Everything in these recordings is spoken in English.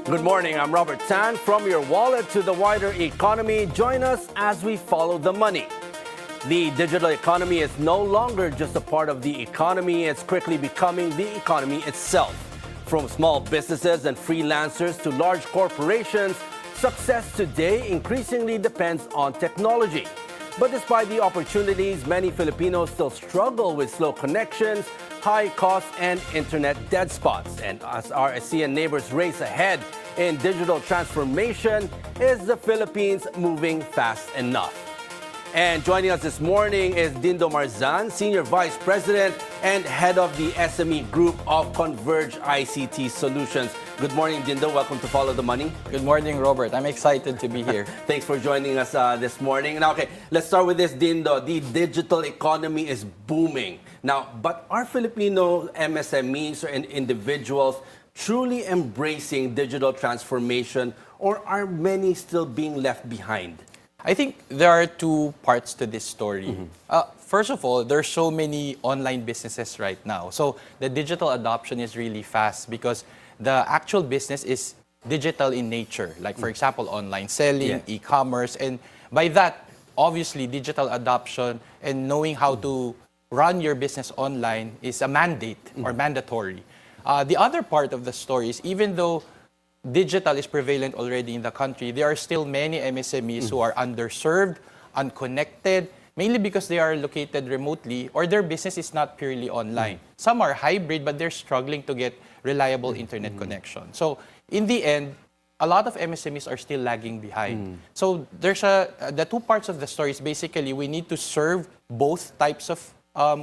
Good morning, I'm Robert Tan. From your wallet to the wider economy, join us as we follow the money. The digital economy is no longer just a part of the economy, it's quickly becoming the economy itself. From small businesses and freelancers to large corporations, success today increasingly depends on technology. But despite the opportunities, many Filipinos still struggle with slow connections, high costs, and internet dead spots. And as our ASEAN neighbors race ahead in digital transformation, is the Philippines moving fast enough? And joining us this morning is Dindo Marzan, Senior Vice President and Head of the SME Group of Converge ICT Solutions. Good morning, Dindo. Welcome to Follow the Money. Good morning, Robert. I'm excited to be here. Thanks for joining us this morning. Now, okay, let's start with this, Dindo. The digital economy is booming. Now, but are Filipino MSMEs and individuals truly embracing digital transformation, or are many still being left behind? I think there are two parts to this story. First of all, there's so many online businesses right now. So the digital adoption is really fast because the actual business is digital in nature. Like, for example, online selling, e-commerce. And by that, obviously, digital adoption and knowing how to run your business online is a mandate or mandatory. The other part of the story is even though digital is prevalent already in the country, there are still many MSMEs who are underserved, unconnected, mainly because they are located remotely or their business is not purely online. Some are hybrid, but they're struggling to get reliable internet connection. So in the end, a lot of MSMEs are still lagging behind. So there's the two parts of the story is basically we need to serve both types of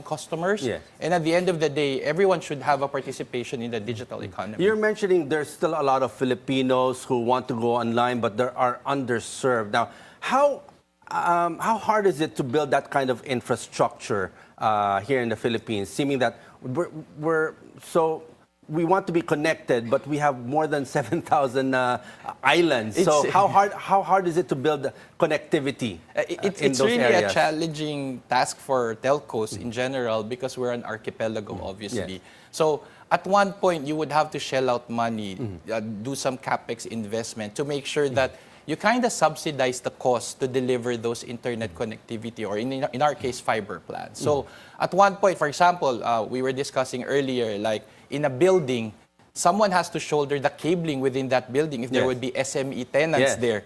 customers. And at the end of the day, everyone should have a participation in the digital economy. You're mentioning there's still a lot of Filipinos who want to go online, but they are underserved. Now, how hard is it to build that kind of infrastructure here in the Philippines, seeming that we want to be connected, but we have more than 7,000 islands. So how hard is it to build connectivity in it's those really areas? a challenging task for telcos in general because we're an archipelago, obviously. So at one point, you would have to shell out money, do some capex investment to make sure that you kind of subsidize the cost to deliver those internet connectivity, or in our case, fiber plans. So at one point, for example, we were discussing earlier, like in a building, someone has to shoulder the cabling within that building if there would be SME tenants there.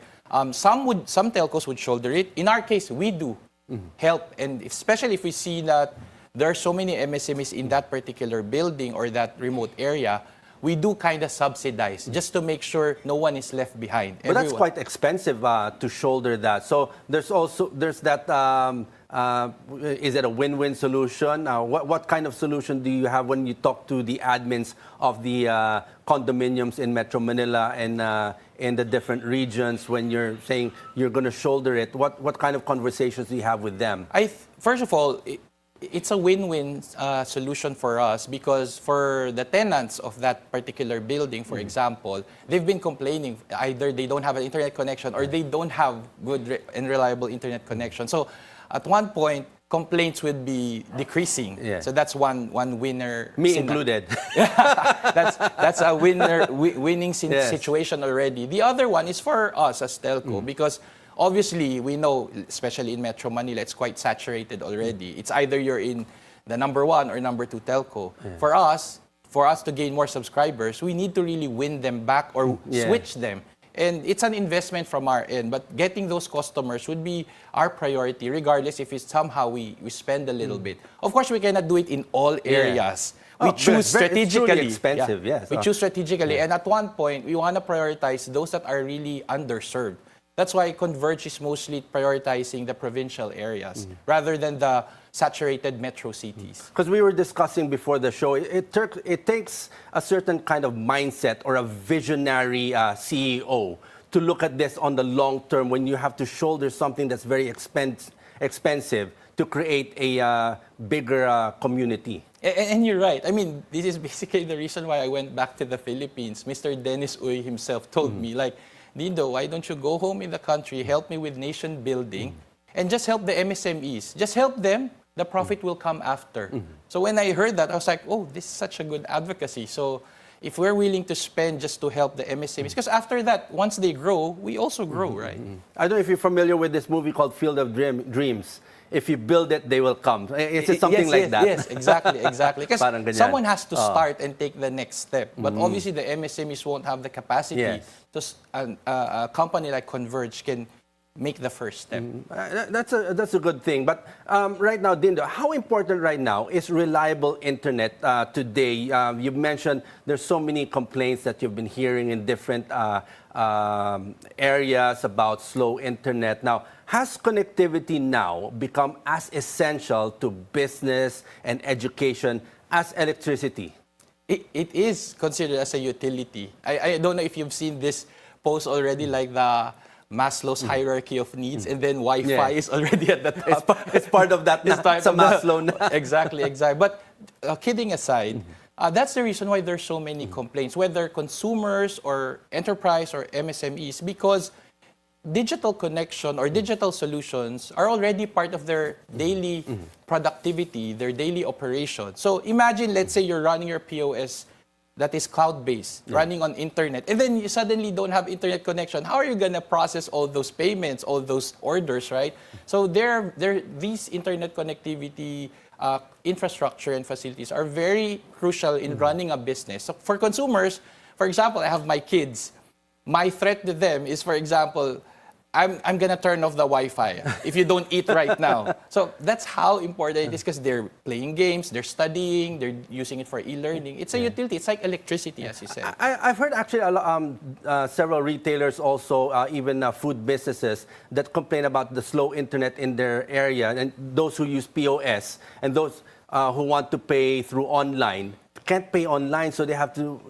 Some telcos would shoulder it. In our case, we do help, and especially if we see that there are so many MSMEs in that particular building or that remote area, we do kind of subsidize just to make sure no one is left behind. But that's quite expensive to shoulder that. So there's that. Is it a win-win solution? What kind of solution do you have when you talk to the admins of the condominiums in Metro Manila and in the different regions when you're saying you're going to shoulder it? What kind of conversations do you have with them? First of all, it's a win-win solution for us because for the tenants of that particular building, for example, they've been complaining either they don't have an internet connection or they don't have good and reliable internet connection. So at one point, complaints would be decreasing. So that's one winner. Me included. that's a winning situation already. The other one is for us as telco because obviously, we know, especially in Metro Manila, it's quite saturated already. It's either you're in the number one or number two telco. For us to gain more subscribers, we need to really win them back or switch them. And it's an investment from our end. But getting those customers would be our priority, regardless if it's somehow we spend a little bit. Of course, we cannot do it in all areas. We choose strategically. It's truly expensive, yes. We choose strategically. And at one point, we want to prioritize those that are really underserved. That's why Converge is mostly prioritizing the provincial areas rather than the saturated metro cities. Because we were discussing before the show, it takes a certain kind of mindset or a visionary CEO to look at this on the long term when you have to shoulder something that's very expensive to create a bigger community. And you're right. I mean, this is basically the reason why I went back to the Philippines. Mr. Dennis Uy himself told me, like, Dindo, why don't you go home in the country, help me with nation building, and just help the MSMEs. Just help them, the profit will come after. So when I heard that, I was like, oh, this is such a good advocacy. So if we're willing to spend just to help the MSMEs, because after that, once they grow, we also grow, right? I don't know if you're familiar with this movie called Field of Dreams. If you build it, they will come. Is it something yes, like yes, that? Yes, exactly, exactly. Parang Because ganyan. someone has to start and take the next step. But obviously, the MSMEs won't have the capacity. Yes. A company like Converge can make the first step. That's a good thing. But right now, Dindo, how important right now is reliable internet today? You've mentioned there's so many complaints that you've been hearing in different areas about slow internet. Now, has connectivity now become as essential to business and education as electricity? It is considered as a utility. I don't know if you've seen this post already, like the Maslow's hierarchy of needs, and then Wi-Fi is already at the top. It's part of that. It's part sa of the- Maslow na. Exactly, exactly. But kidding aside, that's the reason why there's so many complaints, whether consumers or enterprise or MSMEs, because digital connection or digital solutions are already part of their daily productivity, their daily operation. So imagine, let's say you're running your POS that is cloud-based, running on internet, and then you suddenly don't have internet connection. How are you going to process all those payments, all those orders, right? So these internet connectivity infrastructure and facilities are very crucial in running a business. So for consumers, for example, I have my kids. My threat to them is, for example, I'm going to turn off the Wi-Fi if you don't eat right now. So that's how important it is, because they're playing games, they're studying, they're using it for e-learning. It's a utility. It's like electricity, as you said. I've heard actually several retailers also, even food businesses, that complain about the slow internet in their area, and those who use POS and those who want to pay through online can't pay online, so they have to,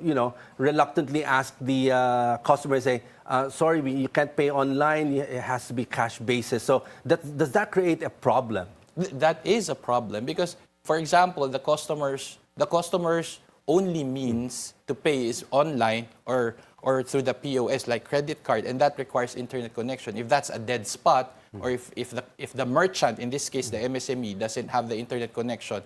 reluctantly ask the customer, say, sorry, you can't pay online, it has to be cash basis. So does that create a problem? That is a problem, because, for example, the customers' only means to pay is online or through the POS, like credit card, and that requires internet connection. If that's a dead spot, or if the merchant, in this case the MSME, doesn't have the internet connection,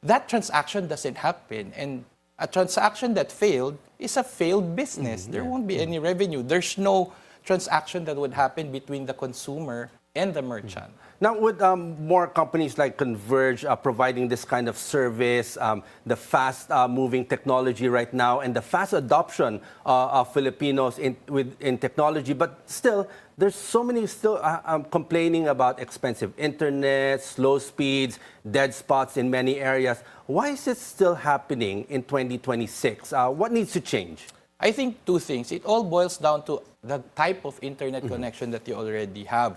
that transaction doesn't happen. And a transaction that failed is a failed business. There won't be any revenue. There's no transaction that would happen between the consumer and the merchant. Now, with more companies like Converge providing this kind of service, the fast-moving technology right now, and the fast adoption of Filipinos in technology, but still, there's so many still complaining about expensive internet, slow speeds, dead spots in many areas. Why is it still happening in 2026? What needs to change? I think two things. It all boils down to the type of internet connection that you already have.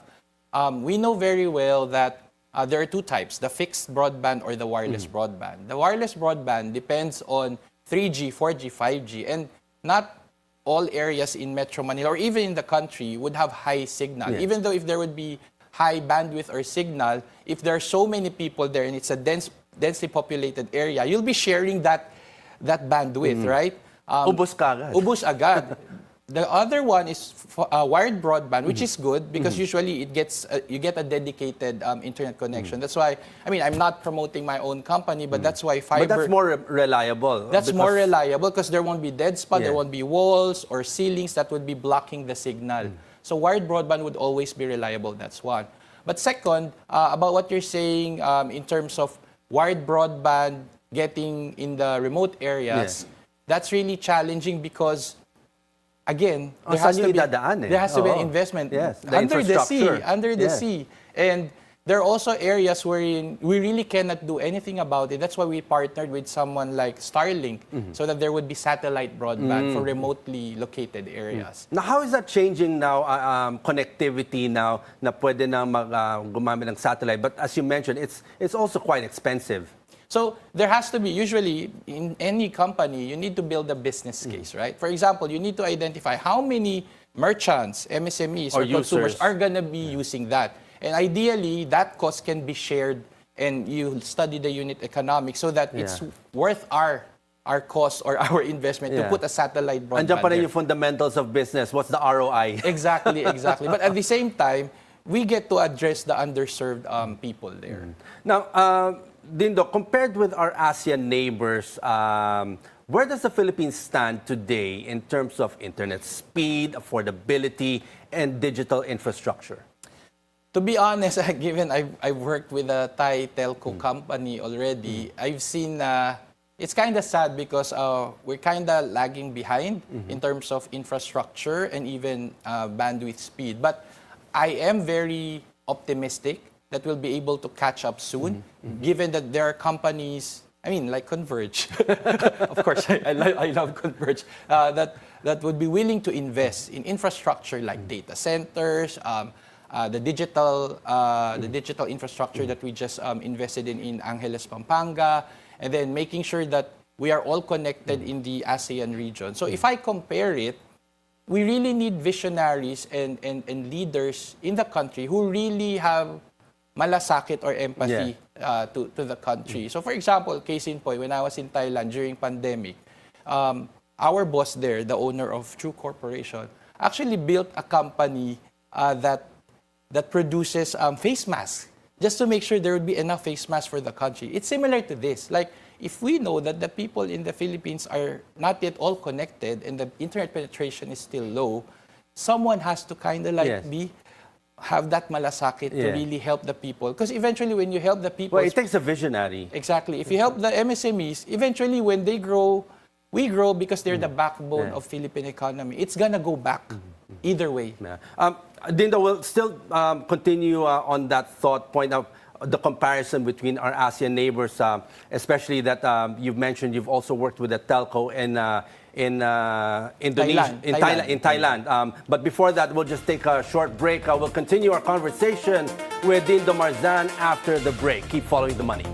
We know very well that there are two types, the fixed broadband or the wireless broadband. The wireless broadband depends on 3G, 4G, 5G, and not all areas in Metro Manila or even in the country would have high signal. Yes. Even though if there would be high bandwidth or signal, if there are so many people there and it's a densely populated area, you'll be sharing that bandwidth, right? Ubos ka agad. Ubos agad. The other one is wired broadband, which is good because usually you get a dedicated internet connection. That's why, I'm not promoting my own company, but that's why fiber... But that's more reliable. That's more reliable because there won't be dead spot, there won't be walls or ceilings that would be blocking the signal. So wired broadband would always be reliable, that's one. But second, about what you're saying in terms of wired broadband getting in the remote areas, that's really challenging because again, there has to be an investment under the sea. And there are also areas wherein we really cannot do anything about it. That's why we partnered with someone like Starlink so that there would be satellite broadband for remotely located areas. Now, how is that changing now, connectivity now, na pwede na gumamit ng satellite? But as you mentioned, it's also quite expensive. So there has to be, usually in any company, you need to build a business case, right? For example, you need to identify how many merchants, MSMEs, or consumers are going to be using that. And ideally, that cost can be shared and you study the unit economics so that it's worth our cost or our investment to put a satellite broadband Andiyan pa rin yung fundamentals of business. What's the ROI? Exactly. But at the same time, we get to address the underserved people there. Now, Dindo, compared with our ASEAN neighbors, Where does the Philippines stand today in terms of internet speed, affordability, and digital infrastructure? To be honest, given I've worked with a Thai telco company already, I've seen it's kind of sad because we're kind of lagging behind in terms of infrastructure and even bandwidth speed. But I am very optimistic that we'll be able to catch up soon, given that there are companies, I mean, like Converge. Of course, I love Converge. That would be willing to invest in infrastructure like data centers, the digital infrastructure that we just invested in Angeles, Pampanga, and then making sure that we are all connected in the ASEAN region. So if I compare it, we really need visionaries and leaders in the country who really have malasakit or empathy to the country. So for example, case in point, when I was in Thailand during pandemic, our boss there, the owner of True Corporation, actually built a company that produces face masks, just to make sure there would be enough face masks for the country. It's similar to this. Like, if we know that the people in the Philippines are not yet all connected and the internet penetration is still low, someone has to kind of like have that malasakit to really help the people. Because eventually when you help the people... Well, it takes a visionary. Exactly. If you help the MSMEs, eventually when they grow, we grow because they're the backbone of Philippine economy. It's gonna go back either way. Dindo, we'll still continue on that thought point of the comparison between our ASEAN neighbors, especially that you've mentioned you've also worked with a telco in Indonesia, in Thailand. But before that, we'll just take a short break. We'll continue our conversation with Dindo Marzan after the break. Keep following the money.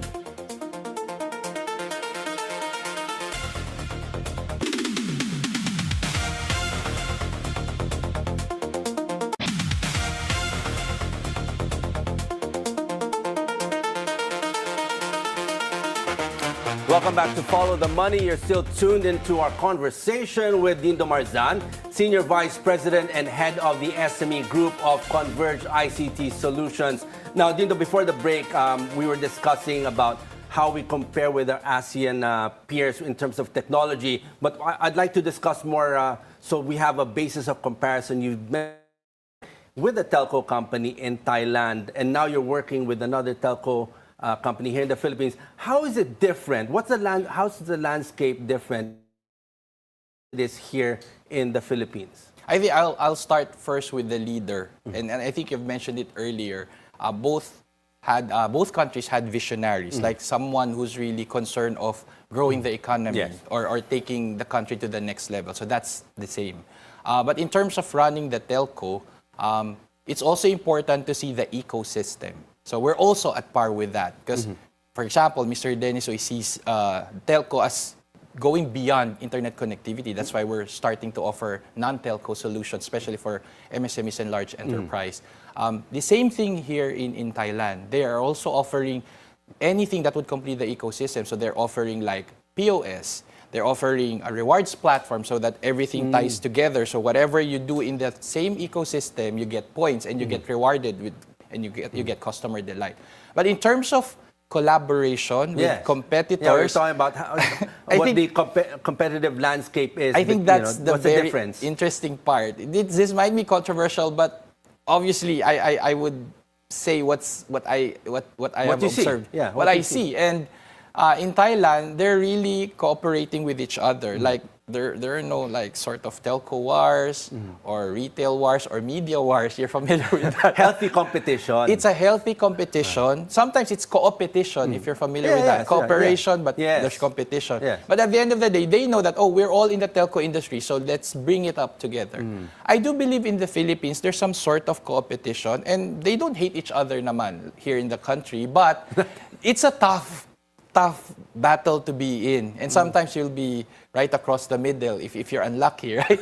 Welcome back to Follow the Money. You're still tuned into our conversation with Dindo Marzan, Senior Vice President and Head of the SME Group of Converge ICT Solutions. Now, Dindo, before the break, we were discussing about how we compare with our ASEAN peers in terms of technology. But I'd like to discuss more, so we have a basis of comparison. You've met with a telco company in Thailand, and now you're working with another telco company here in the Philippines. How is it different? How's the landscape different this here in the Philippines? I think I'll start first with the leader, and I think you've mentioned it earlier. Both countries had visionaries, like someone who's really concerned of growing the economy or taking the country to the next level. So that's the same. But in terms of running the telco, it's also important to see the ecosystem. So we're also at par with that because, for example, Mr. Dennis sees telco as going beyond internet connectivity. That's why we're starting to offer non-telco solutions, especially for MSMEs and large enterprise. The same thing here in Thailand. They are also offering anything that would complete the ecosystem. So they're offering like POS. They're offering a rewards platform so that everything ties together. So whatever you do in the same ecosystem, you get points and you get rewarded with, and you get customer delight. But in terms of collaboration with competitors, we're talking about what the competitive landscape is. I think that's the what's very the difference? Interesting part. This might be controversial, but obviously I would say what I have observed, what I see. And in Thailand, they're really cooperating with each other. Like there are no like sort of telco wars or retail wars or media wars. You're familiar with that? Healthy competition. It's a healthy competition. Sometimes it's co-opetition if you're familiar with that. Cooperation, but there's competition. But at the end of the day, they know that, we're all in the telco industry, so let's bring it up together. I do believe in the Philippines, there's some sort of competition, and they don't hate each other naman here in the country, but it's a tough battle to be in. And sometimes you'll be right across the middle if you're unlucky, right?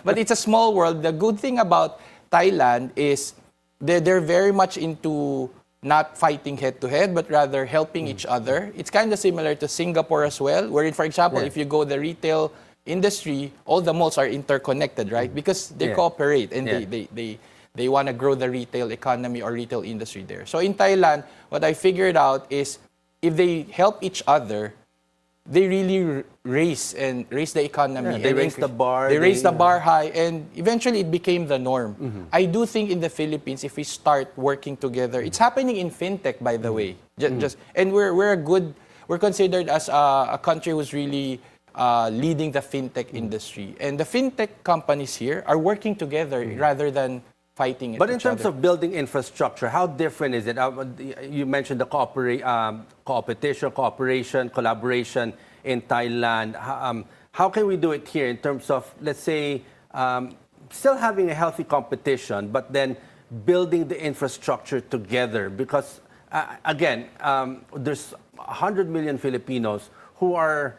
But it's a small world. The good thing about Thailand is they're very much into not fighting head-to-head, but rather helping each other. It's kind of similar to Singapore as well, wherein, for example, if you go the retail industry, all the malls are interconnected, right? Because they cooperate and they want to grow the retail economy or retail industry there. So in Thailand, what I figured out is if they help each other, they really raise the economy. Yeah, they and raised the bar. They raised the bar high, and eventually it became the norm. I do think in the Philippines, if we start working together, it's happening in fintech, by the way. And we're considered as a country who's really leading the fintech industry, and the fintech companies here are working together rather than fighting But in terms of building infrastructure, how different is it? You mentioned the cooperation, collaboration in Thailand. How can we do it here in terms of, let's say, still having a healthy competition, but then building the infrastructure together? Because, again, there's 100 million Filipinos who are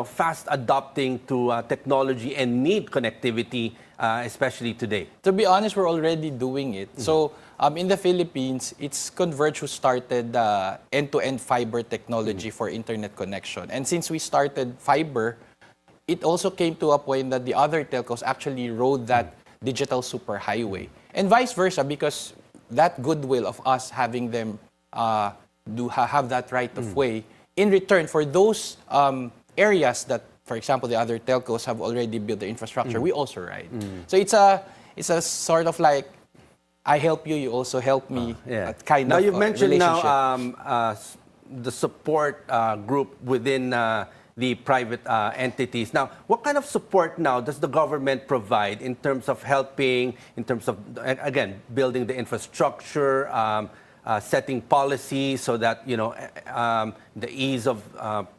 fast adopting to technology and need connectivity, especially today. To be honest, we're already doing it. So in the Philippines, it's Converge who started end-to-end fiber technology for internet connection. And since we started fiber, it also came to a point that the other telcos actually rode that digital superhighway. And vice versa, because that goodwill of us having them have that right of way, in return for those areas that, for example, the other telcos have already built the infrastructure, we also ride. So it's a sort of like, I help you, you also help me, kind now of you've mentioned relationship. now the support group within the private entities. Now, what kind of support now does the government provide in terms of helping, in terms of, again, building the infrastructure, setting policies so that, the ease of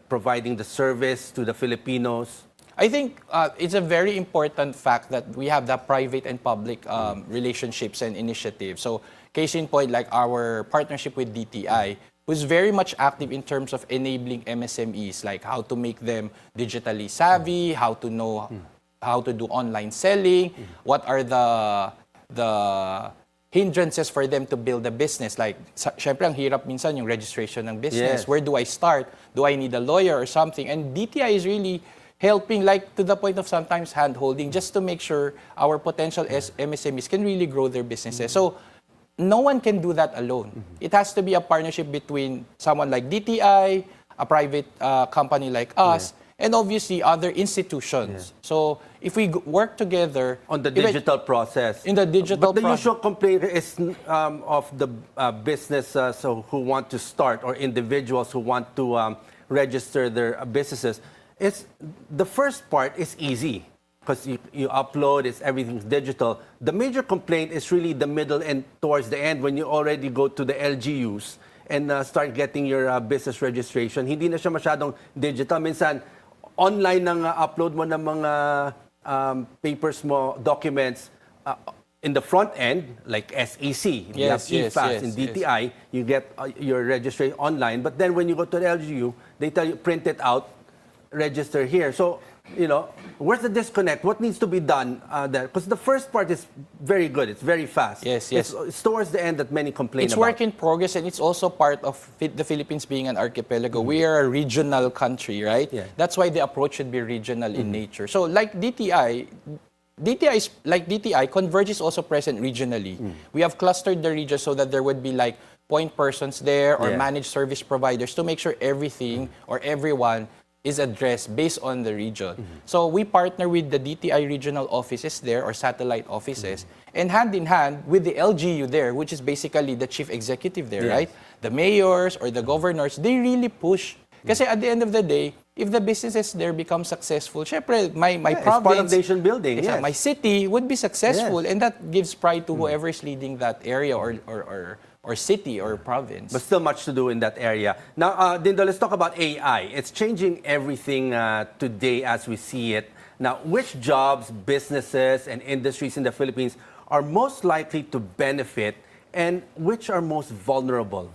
providing the service to the Filipinos? I think it's a very important fact that we have the private and public relationships and initiatives. So, case in point, like our partnership with DTI, who's very much active in terms of enabling MSMEs, like how to make them digitally savvy, how to know how to do online selling, what are the hindrances for them to build a business. Like, syempre, ang hirap minsan yung registration ng business. Yes. Where do I start? Do I need a lawyer or something? And DTI is really helping, like, to the point of sometimes hand-holding, just to make sure our potential MSMEs can really grow their businesses. So, no one can do that alone. It has to be a partnership between someone like DTI, a private company like us, and obviously other institutions. So if we work together on the digital process. In the digital But the usual complaint is of the business who want to start, or individuals who want to register their businesses. The first part is easy because you upload, everything's digital. The major complaint is really the middle and towards the end, when you already go to the LGUs and start getting your business registration. Hindi na siya masyadong digital. Minsan, online nang upload mo ng mga papers mo, documents. In the front end, like SEC, you have eFast, in DTI, you get your registration online. But then when you go to the LGU, they tell you, print it out, register here. So, where's the disconnect? What needs to be done there? Because the first part is very good. It's very fast. Yes. It's towards the end that many complain about. It's about. work in progress, and it's also part of the Philippines being an archipelago. We are a regional country, right? Yeah. That's why the approach should be regional in nature. So like DTI, Converge is also present regionally. We have clustered the region so that there would be like point persons there or managed service providers to make sure everything or everyone is addressed based on the region. So we partner with the DTI regional offices there, or satellite offices, and hand in hand with the LGU there, which is basically the chief executive there, right? The mayors or the governors, they really push. Kasi at the end of the day, if the businesses there become successful, syempre, my province, it's part of nation building, my city would be successful, and that gives pride to whoever is leading that area or city or province. But still much to do in that area. Now, Dindo, let's talk about AI. It's changing everything today as we see it. Now, which jobs, businesses, and industries in the Philippines are most likely to benefit, and which are most vulnerable?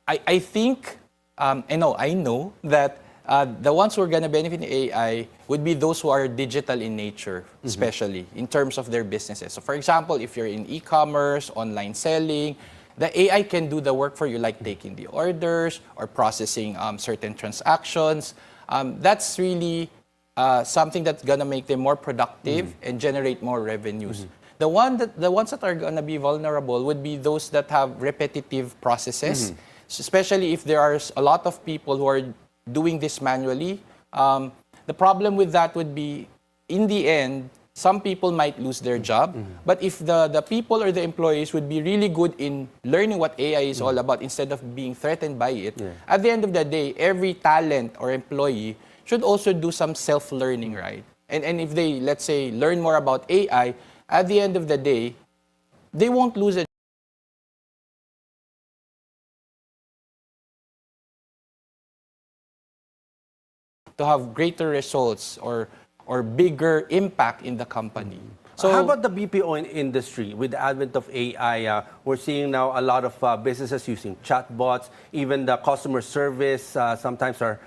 I think, I know that the ones who are going to benefit in AI would be those who are digital in nature, especially in terms of their businesses. So, for example, if you're in e-commerce, online selling, the AI can do the work for you, like taking the orders or processing certain transactions. That's really something that's gonna make them more productive and generate more revenues. The ones that are gonna be vulnerable would be those that have repetitive processes, especially if there are a lot of people who are doing this manually. The problem with that would be, in the end, some people might lose their job. But if the people or the employees would be really good in learning what AI is all about instead of being threatened by it, at the end of the day, every talent or employee should also do some self-learning, right? And if they, let's say, learn more about AI, at the end of the day, they won't lose a to have greater results or bigger impact in the company. So how about the BPO industry? With the advent of AI, we're seeing now a lot of businesses using chatbots, even the customer service sometimes are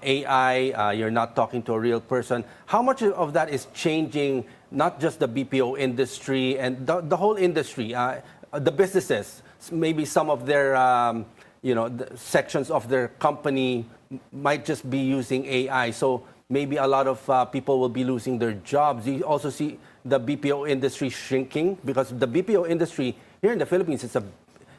AI, you're not talking to a real person. How much of that is changing not just the BPO industry and the whole industry, the businesses, maybe some of their the sections of their company might just be using AI. So maybe a lot of people will be losing their jobs. You also see the BPO industry shrinking because the BPO industry here in the Philippines is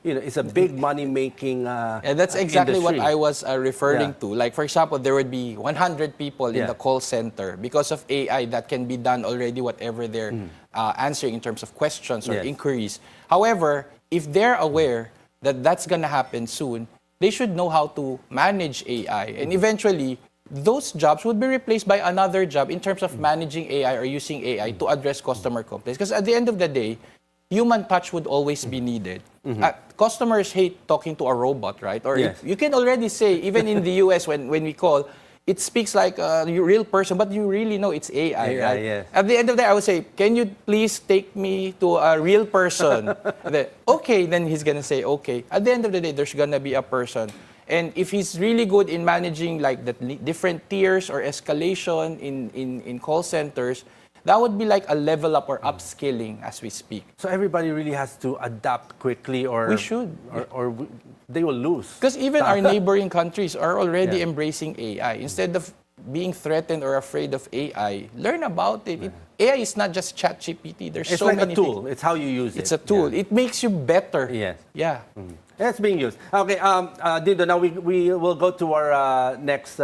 it's a big money-making and that's exactly industry. what I was referring to. Like, for example, there would be 100 people in the call center. Because of AI, that can be done already, whatever they're answering in terms of questions or inquiries. However, if they're aware that that's going to happen soon, they should know how to manage AI. And eventually, those jobs would be replaced by another job in terms of managing AI or using AI to address customer complaints. Because at the end of the day, human touch would always be needed. Customers hate talking to a robot, right? Or you can already say, even in the US, when we call, it speaks like a real person, but you really know it's AI, right? Yes. At the end of the day, I would say, can you please take me to a real person? Then, okay, then he's going to say, okay. At the end of the day, there's going to be a person. And if he's really good in managing like the different tiers or escalation in call centers, that would be like a level up or upskilling as we speak. So everybody really has to adapt quickly, or we should, or they will lose. Because even our neighboring countries are already embracing AI. Instead of being threatened or afraid of AI, learn about it. AI is not just ChatGPT. There's It's so like many a tool. things. It's how you use it. It's a tool. It makes you better. Yes. Yeah. It's being used. Okay, Dindo, now we will go to our next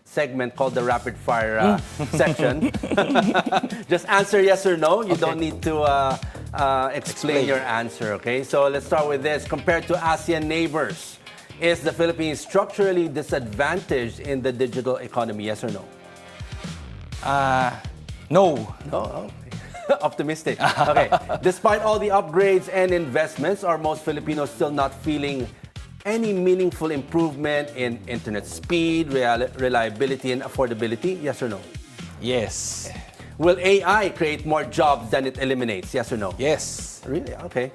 segment called the rapid fire section. Just answer yes or no. You don't need to explain your answer, okay? So let's start with this. Compared to ASEAN neighbors, is the Philippines structurally disadvantaged in the digital economy? Yes or no? No. Oh, okay. Optimistic. Okay. Despite all the upgrades and investments, are most Filipinos still not feeling any meaningful improvement in internet speed, reliability, and affordability? Yes or no? Yes. Will AI create more jobs than it eliminates? Yes or no? Yes. Really? Okay.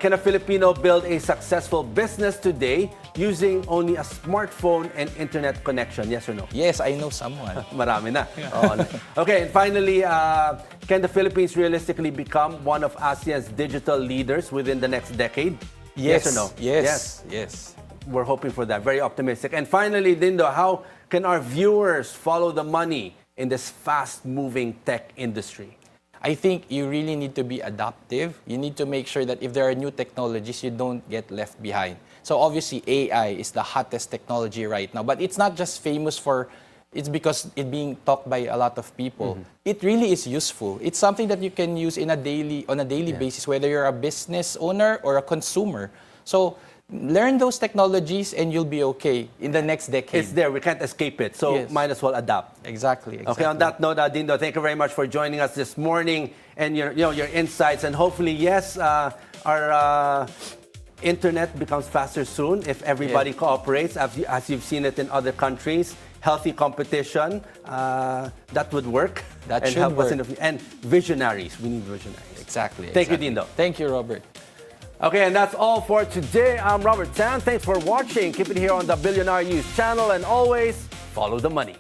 Can a Filipino build a successful business today using only a smartphone and internet connection? Yes or no? Yes, I know someone. Marami na. Okay, and finally, can the Philippines realistically become one of ASEAN's digital leaders within the next decade? Yes or no? Yes. We're hoping for that. Very optimistic. And finally, Dindo, how can our viewers follow the money in this fast-moving tech industry? I think you really need to be adaptive. You need to make sure that if there are new technologies, you don't get left behind. So obviously, AI is the hottest technology right now. But it's not just famous it's because it's being talked by a lot of people. It really is useful. It's something that you can use on a daily basis, whether you're a business owner or a consumer. So learn those technologies and you'll be okay in the next decade. It's there. We can't escape it. So might as well adapt. Exactly. Okay, on that note, Dindo, thank you very much for joining us this morning and your insights. And hopefully, yes, our internet becomes faster soon if everybody cooperates, as you've seen it in other countries. Healthy competition, that would work. That and should help work. us and visionaries. We need visionaries. Exactly. Thank you, Dindo. Thank you, Robert. Okay, and that's all for today. I'm Robert Tan. Thanks for watching. Keep it here on the Bilyonaryo News Channel, and always follow the money.